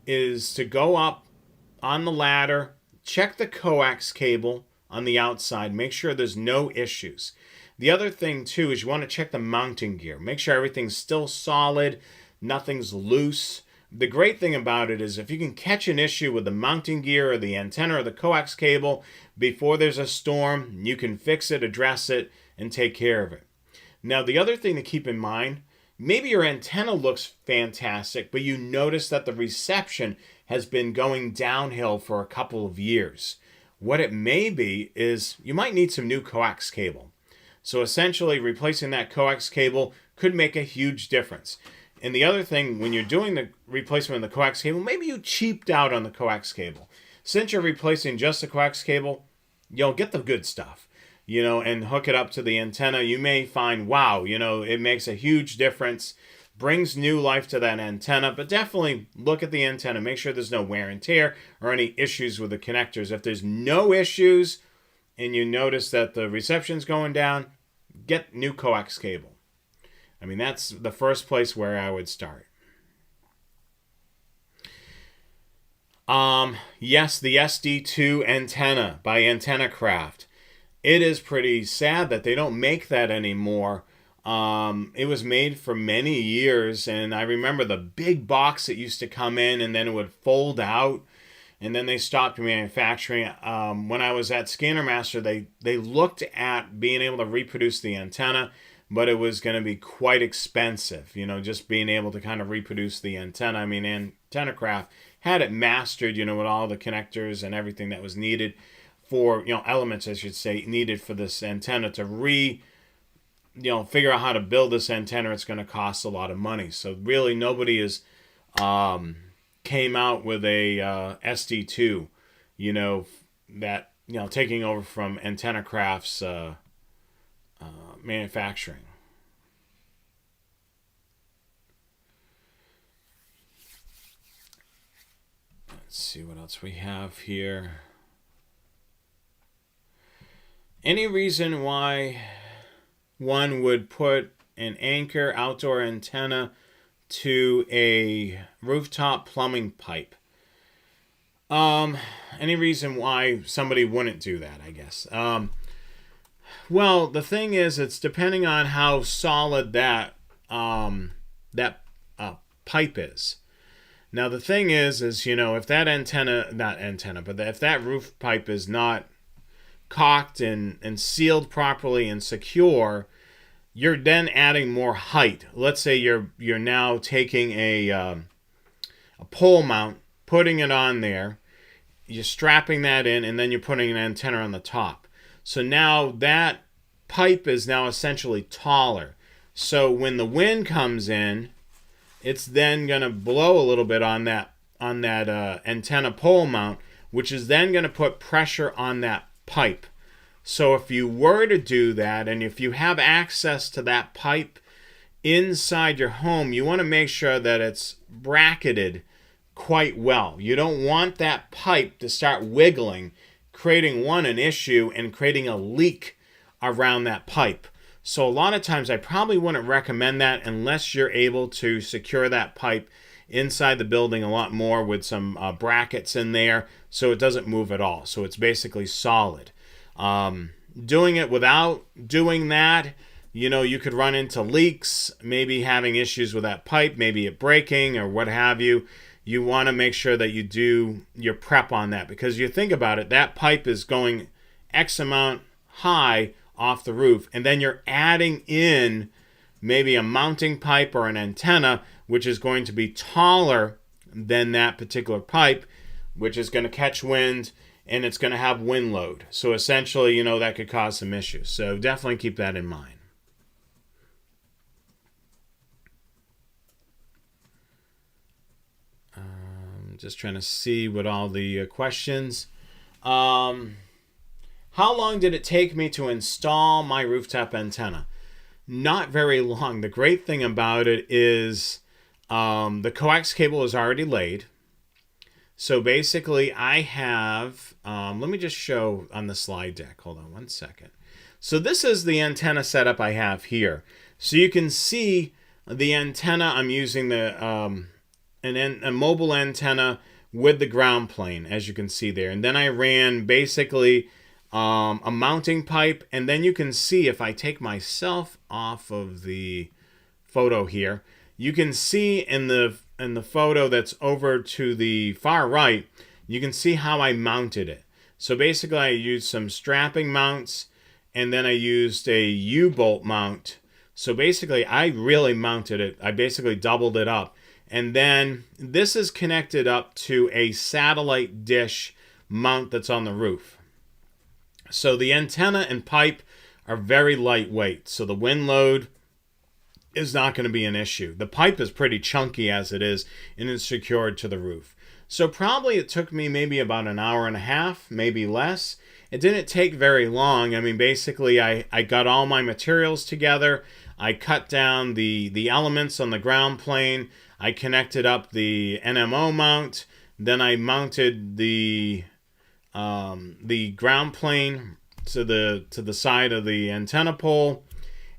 is to go up on the ladder, check the coax cable on the outside, make sure there's no issues. The other thing too is you want to check the mounting gear. Make sure everything's still solid, nothing's loose. The great thing about it is if you can catch an issue with the mounting gear or the antenna or the coax cable before there's a storm, you can fix it, address it, and take care of it. Now the other thing to keep in mind, maybe your antenna looks fantastic, but you notice that the reception has been going downhill for a couple of years. What it may be is you might need some new coax cable. So essentially replacing that coax cable could make a huge difference. And the other thing, when you're doing the replacement of the coax cable, maybe you cheaped out on the coax cable. Since you're replacing just the coax cable, you'll get the good stuff, and hook it up to the antenna. You may find, wow, it makes a huge difference, brings new life to that antenna. But definitely look at the antenna, make sure there's no wear and tear or any issues with the connectors. If there's no issues and you notice that the reception's going down, get new coax cable. I mean, that's the first place where I would start. Yes, the SD2 antenna by Antenna Craft. It is pretty sad that they don't make that anymore. It was made for many years, and I remember the big box that used to come in, and then it would fold out, and then they stopped manufacturing. When I was at Scanner Master, they looked at being able to reproduce the antenna, but it was going to be quite expensive, just being able to kind of reproduce the antenna. I mean, Antenna Craft had it mastered, with all the connectors and everything that was needed for, elements, I should say, needed for this antenna to figure out how to build this antenna. It's going to cost a lot of money. So really nobody has came out with a SD2, that, taking over from Antenna Craft's manufacturing. Let's see what else we have here. Any reason why one would put an Anchor outdoor antenna to a rooftop plumbing pipe? Any reason why somebody wouldn't do that, I guess. Well, the thing is, it's depending on how solid that pipe is. Now, the thing is, if that if that roof pipe is not caulked and sealed properly and secure, you're then adding more height. Let's say you're now taking a pole mount, putting it on there, you're strapping that in, and then you're putting an antenna on the top. So now that pipe is now essentially taller. So when the wind comes in, it's then going to blow a little bit on that antenna pole mount, which is then going to put pressure on that pipe. So if you were to do that, and if you have access to that pipe inside your home, you want to make sure that it's bracketed quite well. You don't want that pipe to start wiggling, creating an issue and creating a leak around that pipe. So a lot of times I probably wouldn't recommend that unless you're able to secure that pipe inside the building a lot more with some brackets in there so it doesn't move at all. So it's basically solid. Doing it without doing that, you could run into leaks, maybe having issues with that pipe, maybe it breaking or what have you. You want to make sure that you do your prep on that, because you think about it, that pipe is going X amount high off the roof, and then you're adding in maybe a mounting pipe or an antenna, which is going to be taller than that particular pipe, which is going to catch wind and it's going to have wind load. So essentially, that could cause some issues. So definitely keep that in mind. Just trying to see what all the questions. How long did it take me to install my rooftop antenna? Not very long. The great thing about it is the coax cable is already laid. So basically I have, let me just show on the slide deck. Hold on one second. So this is the antenna setup I have here. So you can see the antenna. I'm using the a mobile antenna with the ground plane, as you can see there. And then I ran basically a mounting pipe. And then you can see if I take myself off of the photo here, you can see in the photo that's over to the far right, you can see how I mounted it. So basically I used some strapping mounts, and then I used a U-bolt mount. So basically I really mounted it. I basically doubled it up. And then this is connected up to a satellite dish mount that's on the roof. So the antenna and pipe are very lightweight. So the wind load is not going to be an issue. The pipe is pretty chunky as it is, and it's secured to the roof. So probably it took me maybe about an hour and a half, maybe less. It didn't take very long. I mean, basically I got all my materials together. I cut down the elements on the ground plane. I connected up the NMO mount. Then I mounted the ground plane to the side of the antenna pole,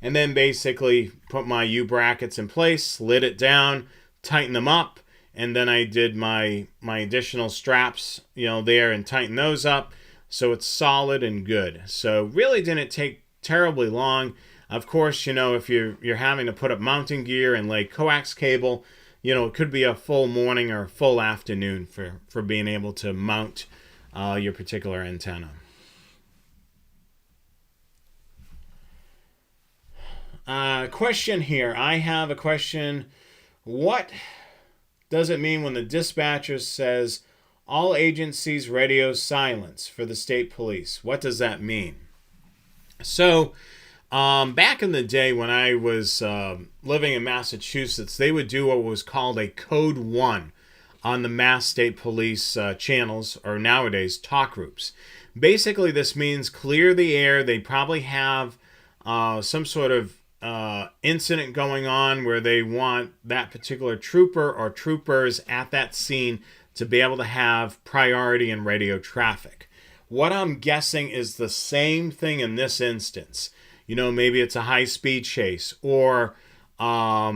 and then basically put my U brackets in place, slid it down, tightened them up, and then I did my additional straps, there, and tighten those up so it's solid and good. So really didn't take terribly long. Of course, if you're having to put up mounting gear and lay coax cable, it could be a full morning or a full afternoon for being able to mount your particular antenna. Question here. I have a question. What does it mean when the dispatcher says all agencies radio silence for the state police? What does that mean? So, back in the day when I was living in Massachusetts, they would do what was called a Code 1 on the Mass State Police channels, or nowadays talk groups. Basically, this means clear the air. They probably have some sort of incident going on where they want that particular trooper or troopers at that scene to be able to have priority in radio traffic. What I'm guessing is the same thing in this instance. Maybe it's a high-speed chase or a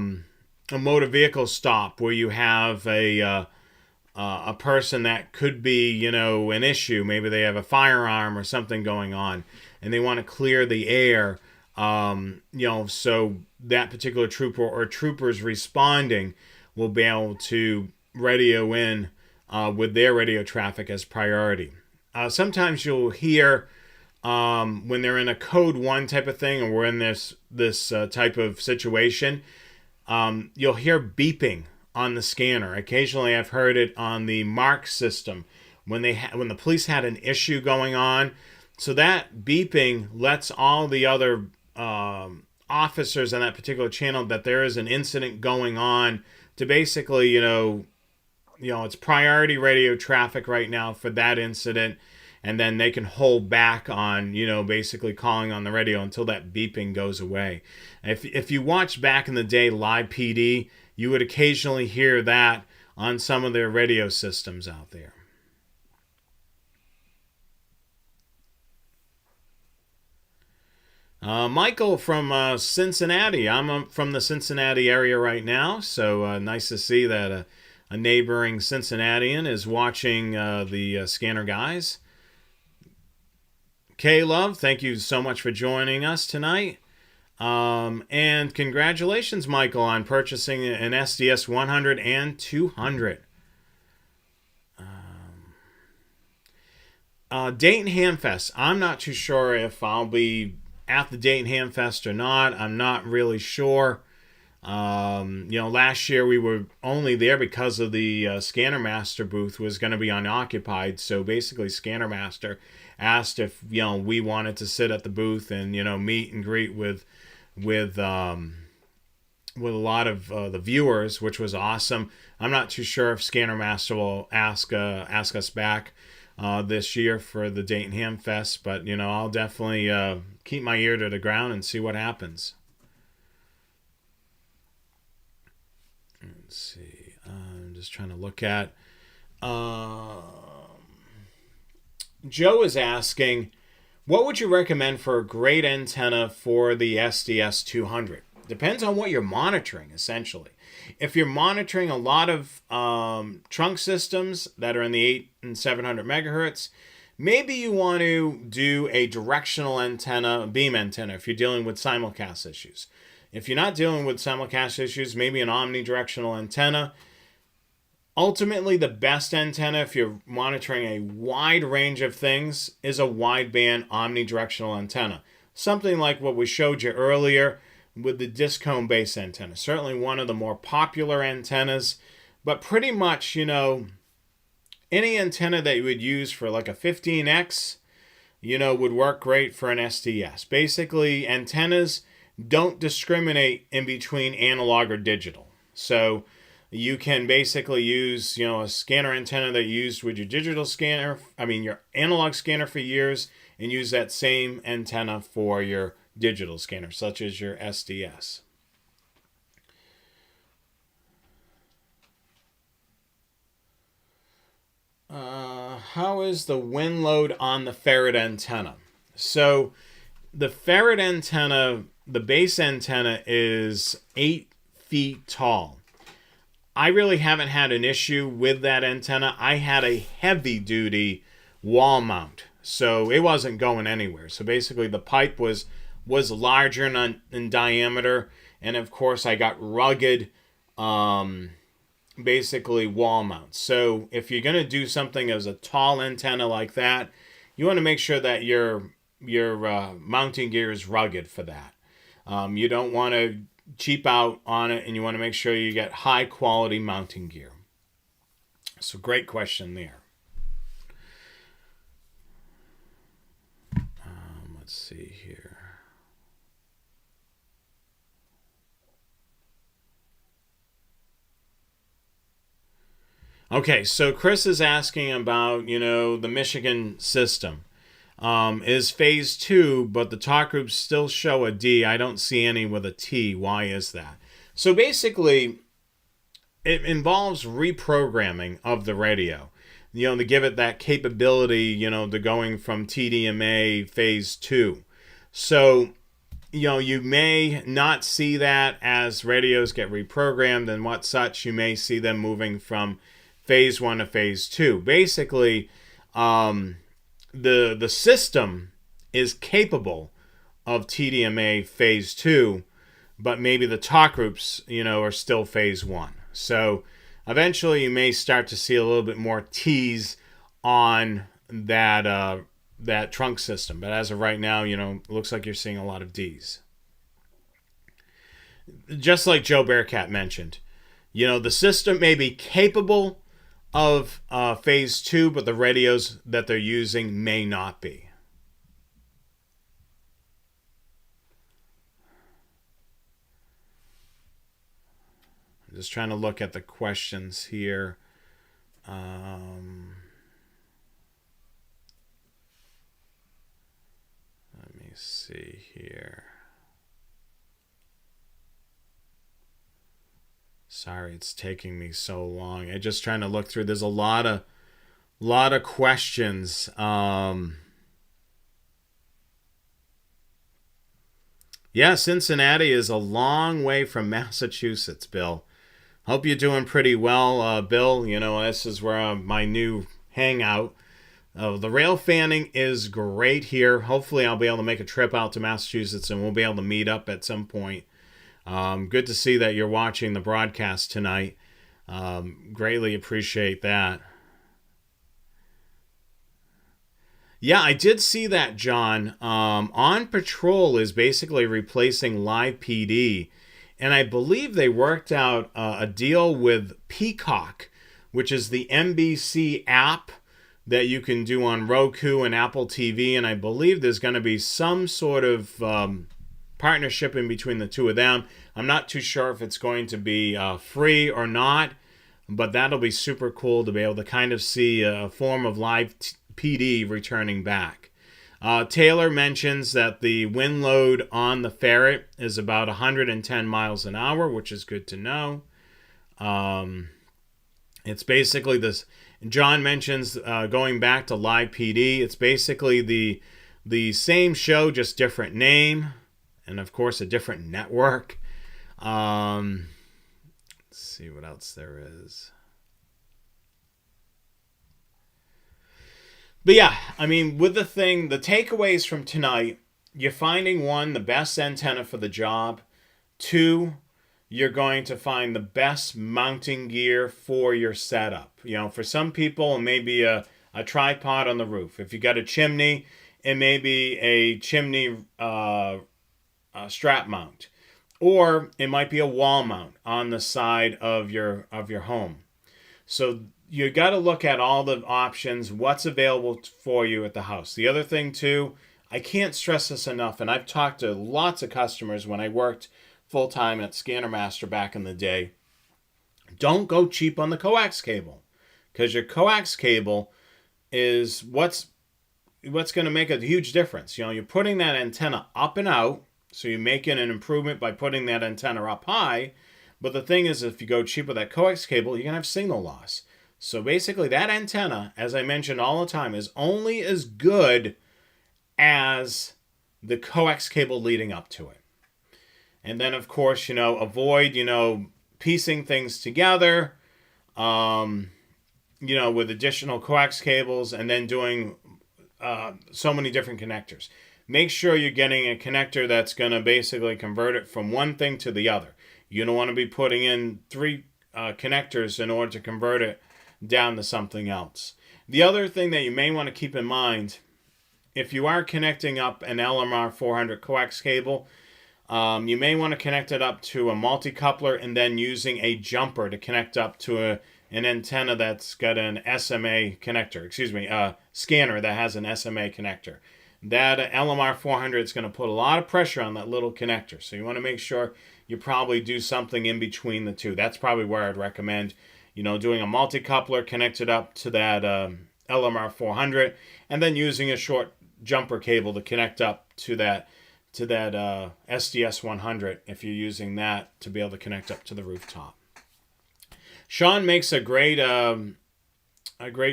motor vehicle stop where you have a person that could be, an issue. Maybe they have a firearm or something going on, and they want to clear the air. So that particular trooper or troopers responding will be able to radio in with their radio traffic as priority. Sometimes you'll hear when they're in a Code 1 type of thing, or we're in this type of situation, you'll hear beeping on the scanner. Occasionally I've heard it on the MARC system when the police had an issue going on. So that beeping lets all the other officers on that particular channel that there is an incident going on, to basically, it's priority radio traffic right now for that incident, and then they can hold back on, basically calling on the radio until that beeping goes away. If you watch back in the day Live PD, you would occasionally hear that on some of their radio systems out there. Michael from Cincinnati. I'm from the Cincinnati area right now, so nice to see that a neighboring Cincinnatian is watching the Scanner Guys. K-Love, thank you so much for joining us tonight. And congratulations, Michael, on purchasing an SDS 100 and 200. Dayton Hamfest. I'm not too sure if I'll be at the Dayton Hamfest or not. I'm not really sure. Last year we were only there because of the Scanner Master booth was going to be unoccupied. So basically, Scanner Master asked if we wanted to sit at the booth and meet and greet with a lot of the viewers, which was awesome. I'm not too sure if Scanner Master will ask us back this year for the Dayton Ham Fest, but I'll definitely keep my ear to the ground and see what happens. Let's see. I'm just trying to look at. Joe is asking, what would you recommend for a great antenna for the SDS 200? Depends on what you're monitoring, essentially. If you're monitoring a lot of trunk systems that are in the 8 and 700 megahertz, maybe you want to do a directional antenna, beam antenna, if you're dealing with simulcast issues. If you're not dealing with simulcast issues, maybe an omnidirectional antenna. Ultimately, the best antenna, if you're monitoring a wide range of things, is a wideband omnidirectional antenna. Something like what we showed you earlier with the disc cone base antenna. Certainly one of the more popular antennas, but pretty much, any antenna that you would use for like a 15X, would work great for an SDS. Basically, antennas don't discriminate in between analog or digital. So you can basically use, a scanner antenna that you used with your digital scanner, your analog scanner for years, and use that same antenna for your digital scanner, such as your SDS. How is the wind load on the ferret antenna? So the ferret antenna, the base antenna, is 8 feet tall. I really haven't had an issue with that antenna. I had a heavy duty wall mount, so it wasn't going anywhere. So basically the pipe was larger in diameter, and of course I got rugged basically wall mounts. So if you're going to do something as a tall antenna like that, you want to make sure that your mounting gear is rugged for that. You don't want to cheap out on it, and you want to make sure you get high quality mounting gear. So great question there. Let's see here. Okay, so Chris is asking about, the Michigan system. Is phase 2, but the talk groups still show a D. I don't see any with a T. Why is that? So basically, it involves reprogramming of the radio, to give it that capability, to going from TDMA phase 2. So, you may not see that as radios get reprogrammed and what such. You may see them moving from phase 1 to phase 2. Basically, the system is capable of TDMA phase 2, but maybe the talk groups, are still phase 1. So eventually you may start to see a little bit more T's on that trunk system. But as of right now, it looks like you're seeing a lot of D's. Just like Joe Bearcat mentioned, the system may be capable of phase 2, but the radios that they're using may not be. I'm just trying to look at the questions here. Let me see here. Sorry, it's taking me so long. I'm just trying to look through. There's a lot of questions. Yeah, Cincinnati is a long way from Massachusetts, Bill. Hope you're doing pretty well, Bill. This is where my new hangout. The rail fanning is great here. Hopefully I'll be able to make a trip out to Massachusetts and we'll be able to meet up at some point. Good to see that you're watching the broadcast tonight. Greatly appreciate that. Yeah, I did see that, John. On Patrol is basically replacing Live PD. And I believe they worked out a deal with Peacock, which is the NBC app that you can do on Roku and Apple TV. And I believe there's going to be some sort of partnership in between the two of them. I'm not too sure if it's going to be free or not, but that'll be super cool to be able to kind of see a form of live PD returning back. Taylor mentions that the wind load on the Ferret is about 110 miles an hour, which is good to know. It's basically this. John mentions going back to live PD. It's basically the same show, just different name, and of course a different network. Let's see what else there is. But yeah, I mean, with the takeaways from tonight, you're finding one, the best antenna for the job. Two, you're going to find the best mounting gear for your setup. You know, for some people, it may be a tripod on the roof. If you got a chimney, it may be a chimney strap mount. Or it might be a wall mount on the side of your home. So you got to look at all the options, what's available for you at the house. The other thing too, I can't stress this enough, and I've talked to lots of customers when I worked full-time at Scanner Master back in the day. Don't go cheap on the coax cable, because your coax cable is what's going to make a huge difference. You know, you're putting that antenna up and out, so you're making an improvement by putting that antenna up high. But the thing is, if you go cheap with that coax cable, you're going to have signal loss. So basically, that antenna, as I mentioned all the time, is only as good as the coax cable leading up to it. And then, of course, avoid, piecing things together, with additional coax cables and then doing so many different connectors. Make sure you're getting a connector that's going to basically convert it from one thing to the other. You don't want to be putting in 3 connectors in order to convert it down to something else. The other thing that you may want to keep in mind, if you are connecting up an LMR 400 coax cable, you may want to connect it up to a multi-coupler and then using a jumper to connect up to an antenna that's got an SMA connector, scanner that has an SMA connector. That LMR 400 is going to put a lot of pressure on that little connector. So you want to make sure you probably do something in between the two. That's probably where I'd recommend, doing a multi-coupler connected up to that LMR 400 and then using a short jumper cable to connect up to that SDS 100 if you're using that to be able to connect up to the rooftop. Sean makes a great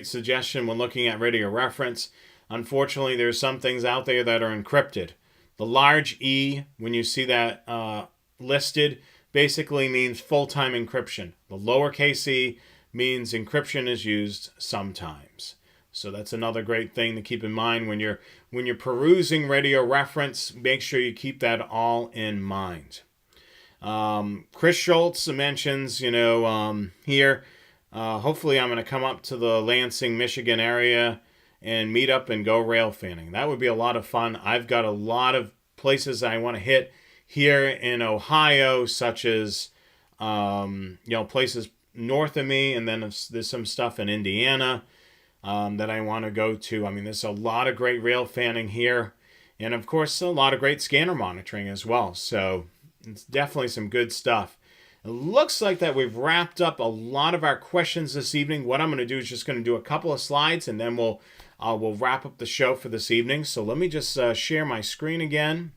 suggestion when looking at radio reference. Unfortunately, there's some things out there that are encrypted. The large E, when you see that listed, basically means full-time encryption. The lowercase e means encryption is used sometimes. So that's another great thing to keep in mind when you're perusing radio reference. Make sure you keep that all in mind. Chris Schultz mentions, here, hopefully I'm going to come up to the Lansing, Michigan area and meet up and go rail fanning. That would be a lot of fun. I've got a lot of places I want to hit here in Ohio, such as, places north of me, and then there's some stuff in Indiana that I want to go to. I mean, there's a lot of great rail fanning here, and of course, a lot of great scanner monitoring as well. So it's definitely some good stuff. It looks like that we've wrapped up a lot of our questions this evening. What I'm going to do is just going to do a couple of slides, and then we'll wrap up the show for this evening. So let me just share my screen again.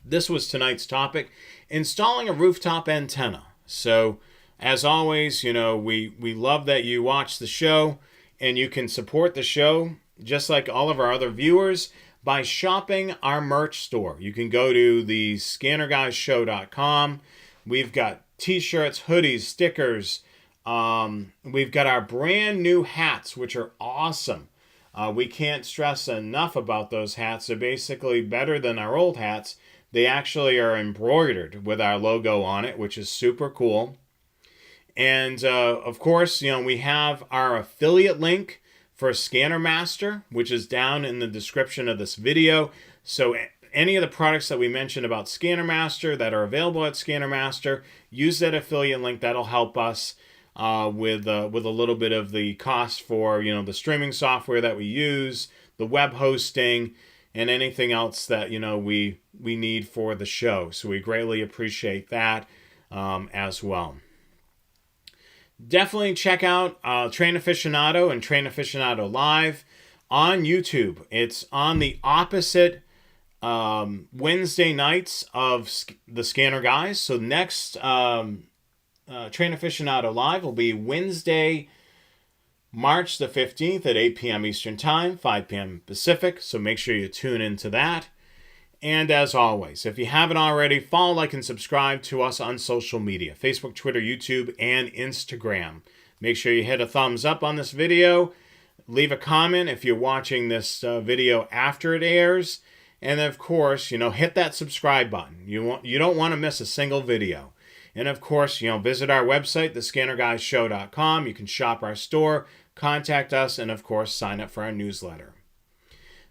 This was tonight's topic, installing a rooftop antenna. So as always, we love that you watch the show, and you can support the show just like all of our other viewers by shopping our merch store. You can go to the scannerguyshow.com. We've got t-shirts, hoodies, stickers. We've got our brand new hats, which are awesome. We can't stress enough about those hats. They're basically better than our old hats. They actually are embroidered with our logo on it, which is super cool. And of course, we have our affiliate link for Scanner Master, which is down in the description of this video. So any of the products that we mentioned about Scanner Master that are available at Scanner Master, use that affiliate link. That'll help us with a little bit of the cost for the streaming software that we use, the web hosting, and anything else that we need for the show. So we greatly appreciate that as well. Definitely check out Train Aficionado and Train Aficionado Live on YouTube. It's on the opposite Wednesday nights of the Scanner Guys. So next Train Aficionado Live will be Wednesday, March the 15th at 8 p.m. Eastern Time, 5 p.m. Pacific. So make sure you tune into that. And as always, if you haven't already, follow, like, and subscribe to us on social media, Facebook, Twitter, YouTube, and Instagram. Make sure you hit a thumbs up on this video. Leave a comment if you're watching this video after it airs. And of course, hit that subscribe button. You don't want to miss a single video. And of course, visit our website, thescannerguyshow.com. You can shop our store, contact us, and of course, sign up for our newsletter.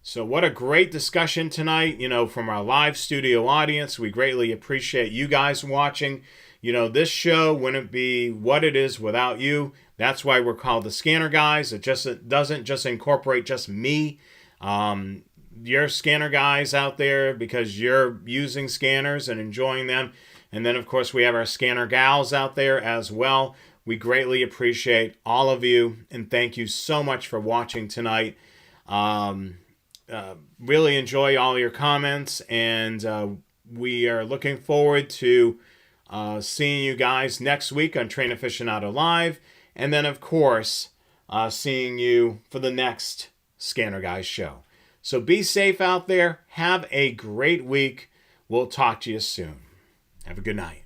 So what a great discussion tonight, from our live studio audience. We greatly appreciate you guys watching. This show wouldn't be what it is without you. That's why we're called the Scanner Guys. It doesn't just incorporate just me. You're Scanner Guys out there because you're using scanners and enjoying them. And then, of course, we have our Scanner Gals out there as well. We greatly appreciate all of you, and thank you so much for watching tonight. Really enjoy all your comments, and we are looking forward to seeing you guys next week on Train Aficionado Live, and then, of course, seeing you for the next Scanner Guys show. So be safe out there. Have a great week. We'll talk to you soon. Have a good night.